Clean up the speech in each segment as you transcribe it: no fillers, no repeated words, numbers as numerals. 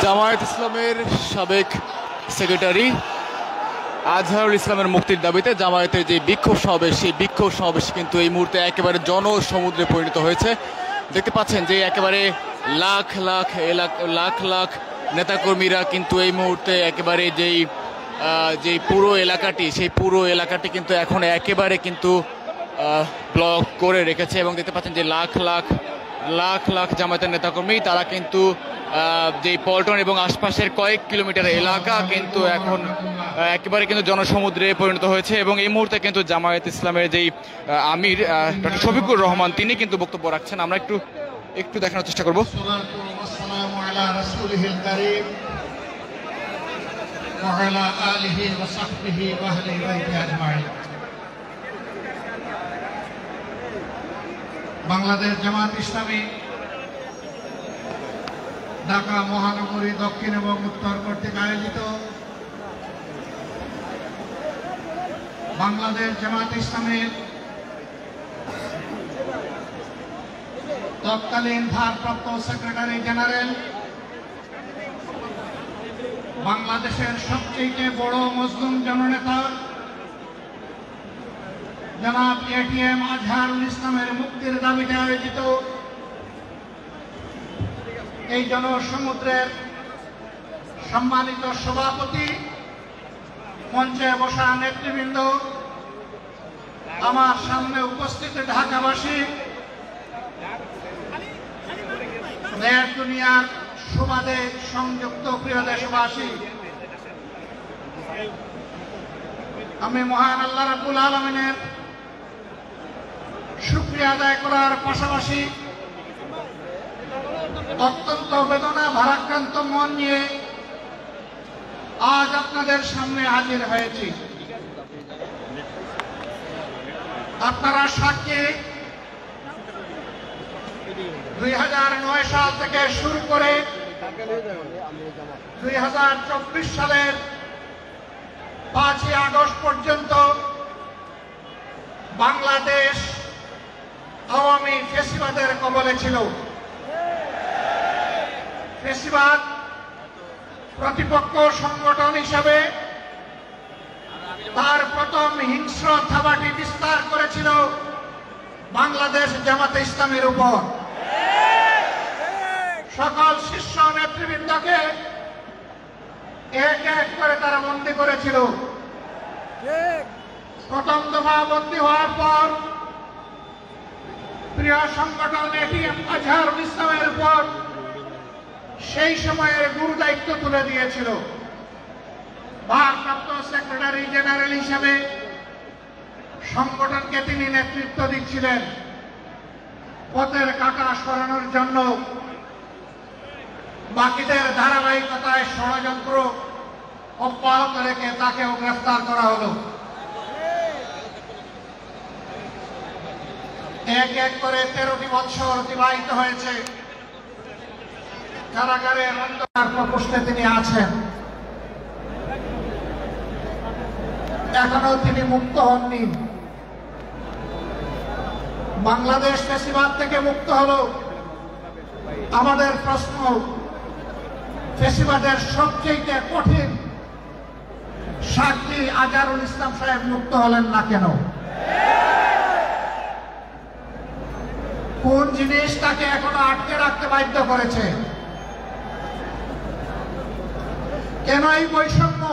জামায়াত ইসলামের সাবেক সেক্রেটারি আজহারুল ইসলামের মুক্তির দাবিতে জামায়াতের যে বিক্ষোভ সমাবেশ, সেই বিক্ষোভ সমাবেশ কিন্তু এই মুহূর্তে একেবারে জনসমুদ্রে পরিণত হয়েছে। দেখতে পাচ্ছেন যে একেবারে লাখ লাখ লাখ লাখ নেতাকর্মীরা কিন্তু এই মুহূর্তে একেবারে যেই পুরো এলাকাটি, সেই পুরো এলাকাটি কিন্তু এখন একেবারে কিন্তু ব্লক করে রেখেছে এবং দেখতে পাচ্ছেন যে লাখ লাখ লাখ লাখ জামায়াতের নেতাকর্মী তারা কিন্তু যে পল্টন এবং আশপাশের কয়েক কিলোমিটার এলাকা কিন্তু এখন একেবারে কিন্তু জনসমুদ্রে পরিণত হয়েছে এবং এই মুহূর্তে কিন্তু জামায়াত ইসলামের যেই আমির ডক্টর শফিকুর রহমান তিনি কিন্তু বক্তব্য রাখছেন। আমরা একটু দেখানোর চেষ্টা করব। বাংলাদেশ জামায়াত ইসলামী ঢাকা মহানগরী দক্ষিণ এবং উত্তর কর্তৃক আয়োজিত বাংলাদেশ জামায়াত ইসলামের তৎকালীন ভারপ্রাপ্ত সেক্রেটারি জেনারেল, বাংলাদেশের সবচেয়ে বড় মুসলিম জননেতা জনাব এটিএম আজহারুল ইসলামের মুক্তির দাবিতে আয়োজিত এই জনসমুদ্রের সম্মানিত সভাপতি, মঞ্চে বসা নেতৃবৃন্দ, আমার সামনে উপস্থিত ঢাকাবাসী, দেশ দুনিয়ার সুবাদে সংযুক্ত প্রিয় দেশবাসী, আমি মহান আল্লাহ রাব্বুল আলামিনের শুকরিয়া আদায় করার পাশাপাশি অত্যন্ত বেদনা ভারাক্রান্ত মন নিয়ে আজ আপনাদের সামনে হাজির হয়েছি। আপনারা সাক্ষী, 2009 সাল থেকে শুরু করে 2024 সালের 5ই আগস্ট পর্যন্ত বাংলাদেশ আওয়ামী ফ্যাসিবাদের কবলে ছিল। ফ্যাসিবাদ প্রতিপক্ষ সংগঠন হিসাবে তার প্রথম হিংস্র থাবাটি বিস্তার করেছিল বাংলাদেশ জামাতে ইসলামের উপর। সকল শীর্ষ নেতৃবৃন্দকে এক এক করে তারা বন্দী করেছিল। প্রথম দফা বন্দী হওয়ার পর প্রিয় সংগঠন এটিএম আজহারুল ইসলামের উপর সেই সময়ের গুরু দায়িত্ব তুলে দিয়েছিল। ভারপ্রাপ্ত সেক্রেটারি জেনারেল হিসেবে সংগঠনকে তিনি নেতৃত্ব দিচ্ছিলেন। পথের কাঁটা সরানোর জন্য বাকিদের ধারাবাহিকতায় ষড়যন্ত্র অব্যাহত রেখে তাকেও গ্রেফতার করা হলো। এক এক করে 13টি বছর অতিবাহিত হয়েছে। কারাগারে অন্ধকার প্রকোষ্ঠে তিনি আছেন, এখনো তিনি মুক্ত হননি। বাংলাদেশ ফ্যাসিবাদ থেকে মুক্ত হলো। আমাদের প্রশ্ন, ফ্যাসিবাদের সবচেয়ে কঠিন সাক্ষী আজহারুল ইসলাম সাহেব মুক্ত হলেন না কেন? কোন জিনিস তাকে এখনো আটকে রাখতে বাধ্য করেছে? কেন এই বৈষম্য?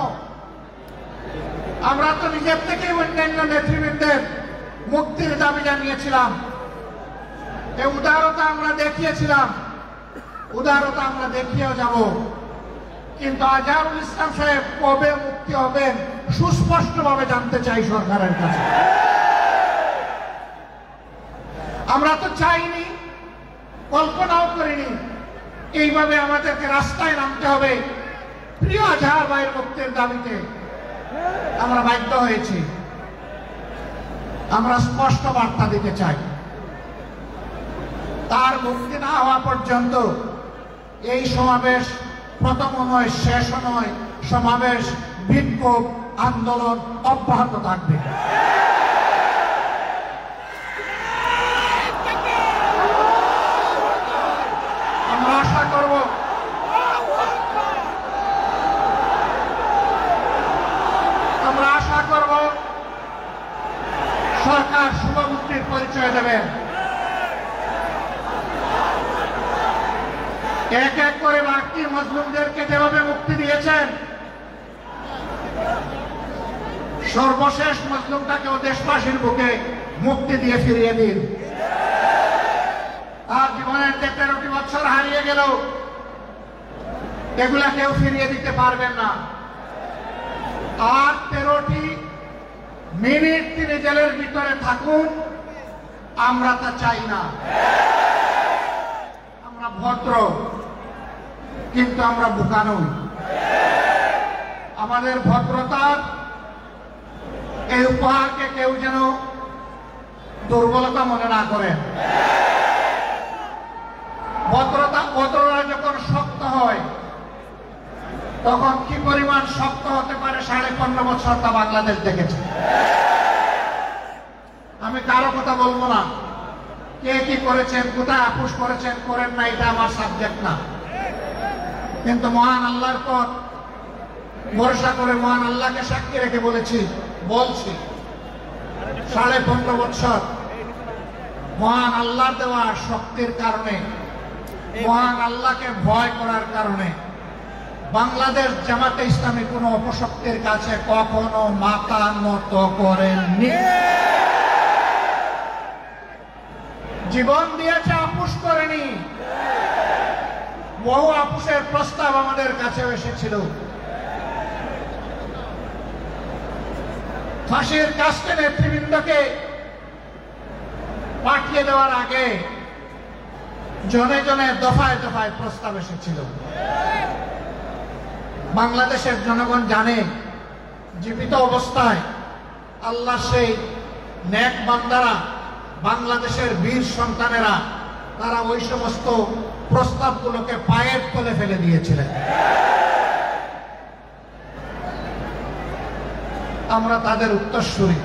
আমরা তো নিজের থেকে অন্যান্য নেতৃবৃন্দের মুক্তির দাবি জানিয়েছিলাম, এই উদারতা আমরা দেখিয়েছিলাম, উদারতা আমরা দেখিয়েও যাব। কিন্তু আজহারুল ইসলাম সাহেব কবে মুক্তি হবেন সুস্পষ্টভাবে জানতে চাই সরকারের কাছে। আমরা তো চাইনি, কল্পনাও করিনি এইভাবে আমাদেরকে রাস্তায় নামতে হবে প্রিয় আজহার ভাইয়ের মুক্তির দাবিতে। আমরা বাধ্য হয়েছি। আমরা স্পষ্ট বার্তা দিতে চাই, তার মুক্তি না হওয়া পর্যন্ত এই সমাবেশ প্রথমও নয়, শেষও নয়, সমাবেশ, বিক্ষোভ, আন্দোলন অব্যাহত থাকবে। সরকার শুভমুক্তির পরিচয় দেবেন। এক এক করে বাকি মজলুমদেরকে যেভাবে মুক্তি দিয়েছেন, সর্বশেষ মজলুমটাকেও দেশবাসীর বুকে মুক্তি দিয়ে ফিরিয়ে দিন। আর জীবনের যে 13টি বছর হারিয়ে গেল, এগুলা কেউ ফিরিয়ে দিতে পারবেন না। আর 13টি মিনিট তিনি জেলের ভিতরে থাকুন, আমরা তা চাই না। আমরা ভদ্র, কিন্তু আমরা বোকা নই। আমাদের ভদ্রতার এই উপহারকে কেউ যেন দুর্বলতা মনে না করেন। ভদ্রতা যখন শক্ত হয়, তখন কি পরিমাণ শক্ত হতে পারে 15.5 বছর তা বাংলাদেশ দেখেছে। আমি কারো কথা বলবো না, কে কি করেছেন, কোথায় আপোষ করেছেন করেন না, এটা আমার সাবজেক্ট না। কিন্তু মহান আল্লাহর পর ভরসা করে মহান আল্লাহকে সাক্ষী রেখে বলছি 15.5 বছর মহান আল্লাহ দেওয়া শক্তির কারণে, মহান আল্লাহকে ভয় করার কারণে বাংলাদেশ জামাতে ইসলামী কোন অপশক্তির কাছে কখনো মাথা নত করেননি। জীবন দিয়েছে, আপোষ করেনি। বহু আপোষের প্রস্তাব আমাদের কাছে এসেছিল। ফাঁসির কাস্টে নেতৃবৃন্দকে পাঠিয়ে দেওয়ার আগে জনে জনে দফায় দফায় প্রস্তাব এসেছিল। বাংলাদেশের জনগণ জানে, জীবিত অবস্থায় আল্লাহ সেই নেক বান্দারা, বাংলাদেশের বীর সন্তানেরা, তারা ওই সমস্ত প্রস্তাবগুলোকে পায়ের তলে ফেলে দিয়েছিলেন। আমরা তাদের উত্তরসূরি।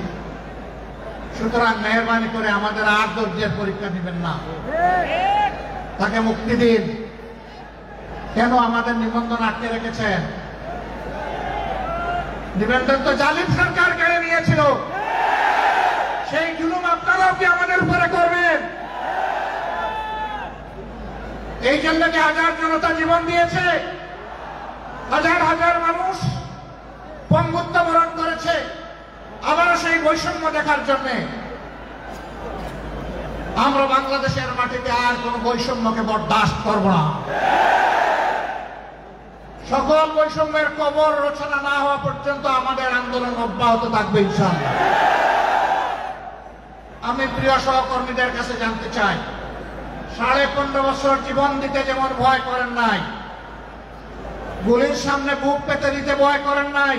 সুতরাং মেহরবানি করে আমাদের আর ধৈর্যের পরীক্ষা দিবেন না, তাকে মুক্তি দিন। কেন আমাদের নিবন্ধন আটকে রেখেছেন? নিবন্ধন তো জালিম সরকার কেড়ে নিয়েছিল। সেই জুলুম আপনারাও কি আমাদের উপরে করবেন? এই জন্য কি হাজার জনতা জীবন দিয়েছে, হাজার হাজার মানুষ পঙ্গুত্ব বরণ করেছে, আবারও সেই বৈষম্য দেখার জন্য। আমরা বাংলাদেশের মাটিতে আর কোন বৈষম্যকে বরদাস্ত করব না। সকল বৈষম্যের কবর রচনা না হওয়া পর্যন্ত আমাদের আন্দোলন অব্যাহত থাকবে ইনশাআল্লাহ। আমি প্রিয় সহকর্মীদের কাছে জানতে চাই, 15.5 বছর জীবন দিতে যেমন ভয় করেন নাই, গুলির সামনে বুক পেতে দিতে ভয় করেন নাই,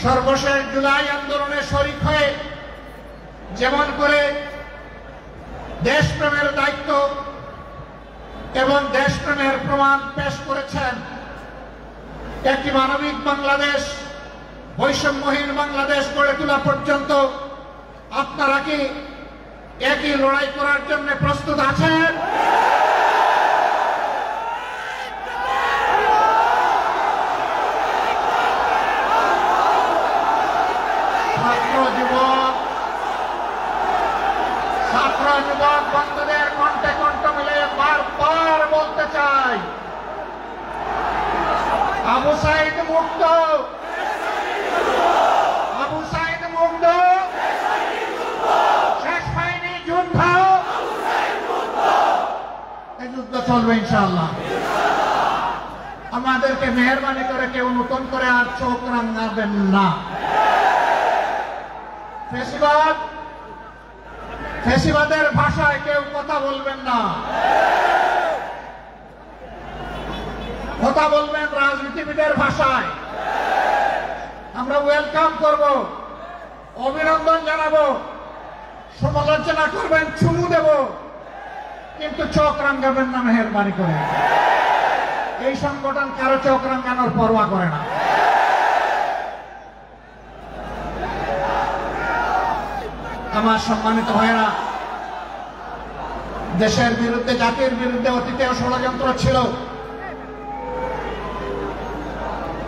সর্বশেষ জুলাই আন্দোলনে শরীক হয়ে যেমন করে দেশপ্রেমের দায়িত্ব এবং দেশপ্রেমের প্রমাণ পেশ করেছেন, একটি মানবিক বাংলাদেশ, বৈষম্যহীন বাংলাদেশ গড়ে তোলা পর্যন্ত আপনারা কি একই লড়াই করার জন্য প্রস্তুত আছেন? ছাত্র যুবক বন্ধুদের কণ্ঠে কণ্ঠ মিলে বারবার বলতে চাই, আবু সাইদ মুক্ত, আবু সাইদ মুক্ত, শেষ হয়নি যুদ্ধ, এই যুদ্ধ চলবে ইনশাআল্লাহ। আমাদেরকে মেহরবানি করে কেউ নতুন করে আর চোখ রাঙাবেন না। ফেসিবাদের ভাষায় কেউ কথা বলবেন না, কথা বলবেন রাজনীতিবিদের ভাষায়। আমরা ওয়েলকাম করব, অভিনন্দন জানাবো, সমালোচনা করবেন, চুমু দেব, কিন্তু চোখ রাঙাবেন না মেহরবানি করে। এই সংগঠন কারো চোখ রাঙানোর পরোয়া করে না। আমার সম্মানিত ভাইয়েরা, দেশের বিরুদ্ধে, জাতির বিরুদ্ধে অতীতেও ষড়যন্ত্র ছিল,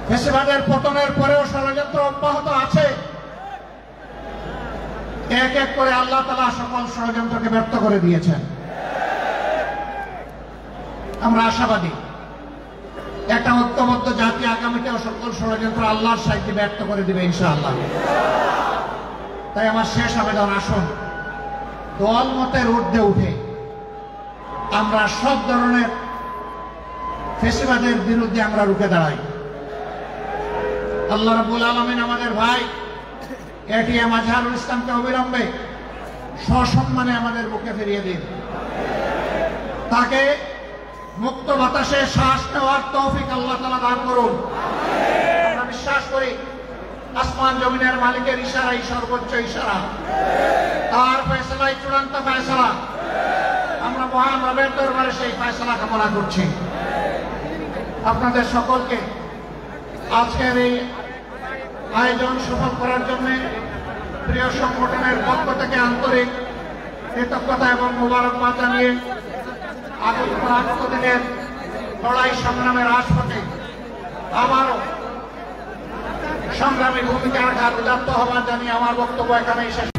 ফ্যাসিবাদের পতনের পরেও ষড়যন্ত্র অব্যাহত আছে। এক এক করে আল্লাহ তাআলা সকল ষড়যন্ত্রকে ব্যর্থ করে দিয়েছেন। আমরা আশাবাদী একটা ঐক্যবদ্ধ জাতি আগামীতেও সকল ষড়যন্ত্র আল্লাহর সাহায্যে ব্যর্থ করে দিবে ইনশাআল্লাহ। তাই আমার শেষ আবেদন, আসুন দল মতের ঊর্ধ্বে উঠে আমরা সব ধরনের ফেসিবাদের বিরুদ্ধে আমরা রুখে দাঁড়াই। আল্লাহ রাব্বুল আলামিন আমাদের ভাই এটিএম আজহারুল ইসলামকে অবিলম্বে সসম্মানে আমাদের বুকে ফিরিয়ে দিন। তাকে মুক্ত বাতাসে শ্বাস নেওয়ার তৌফিক আল্লাহ তাআলা দান করুন। আমরা বিশ্বাস করি আসমান জমিনের মালিকের ইশারাই সর্বোচ্চ ইশারা, তার ফয়সালাই চূড়ান্ত ফয়সালা। আমরা মহান রবের দরবারে সেই ফয়সালা কামনা করছি। আপনাদের সকলকে আজকের এই আয়োজন সফল করার জন্য প্রিয় সংগঠনের পক্ষ থেকে আন্তরিক কৃতজ্ঞতা এবং মোবারকবাদ জানিয়ে আগত দিনের লড়াই সংগ্রামের রাজপথে আবারও সংগ্রামী ভূমিকা রাখার উদাত্ত আহ্বান জানিয়ে আমার বক্তব্য এখানেই শেষ।